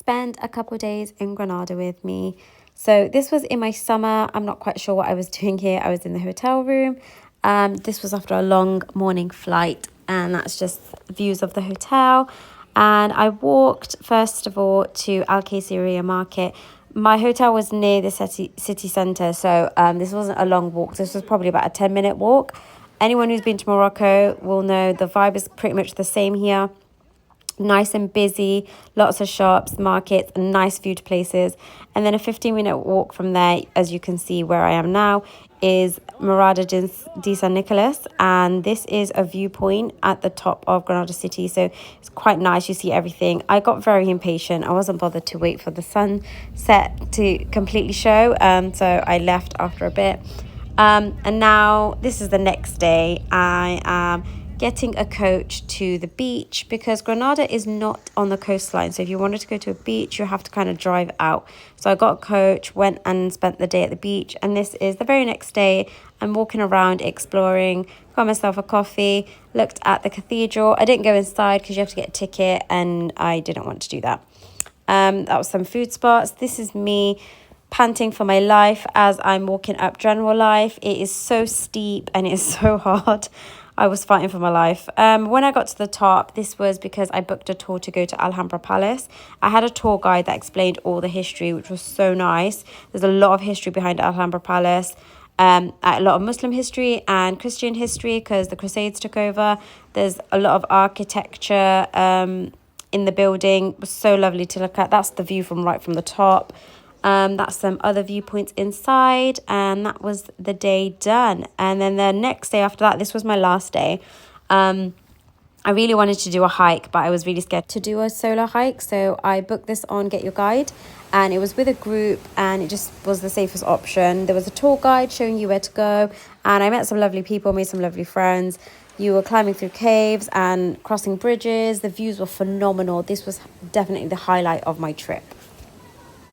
spend a couple of days in Granada with me. So this was in my summer. I'm not quite sure what I was doing here. I was in the hotel room. This was after a long morning flight, and that's just views of the hotel. And I walked first of all to Alcaiceria Market. My hotel was near the city centre, so this wasn't a long walk. This was probably about a 10-minute walk. Anyone who's been to Morocco will know the vibe is pretty much the same here. Nice and busy, lots of shops, markets, and nice food places. And then a 15-minute walk from there, as you can see where I am now, is Mirador De San Nicolas, and this is a viewpoint at the top of Granada city, so it's quite nice. You see everything. I got very impatient. I wasn't bothered to wait for the sunset to completely show, so I left after a bit. And now this is the next day. I am getting a coach to the beach because Granada is not on the coastline. So if you wanted to go to a beach, you have to kind of drive out. So I got a coach, went and spent the day at the beach. And this is the very next day. I'm walking around, exploring, got myself a coffee, looked at the cathedral. I didn't go inside because you have to get a ticket, and I didn't want to do that. That was some food spots. This is me panting for my life as I'm walking up Generalife. It is so steep and it's so hard. I was fighting for my life. When I got to the top, this was because I booked a tour to go to Alhambra Palace. I had a tour guide that explained all the history, which was so nice. There's a lot of history behind Alhambra Palace. A lot of Muslim history and Christian history because the Crusades took over. There's a lot of architecture in the building. It was so lovely to look at. That's the view from right from the top. That's some other viewpoints inside, and that was the day done. And then the next day after that, this was my last day. I really wanted to do a hike, but I was really scared to do a solo hike, so I booked this on Get Your Guide, and it was with a group, and it just was the safest option. There was a tour guide showing you where to go, and I met some lovely people, made some lovely friends. You were climbing through caves and crossing bridges. The views were phenomenal. This was definitely the highlight of my trip.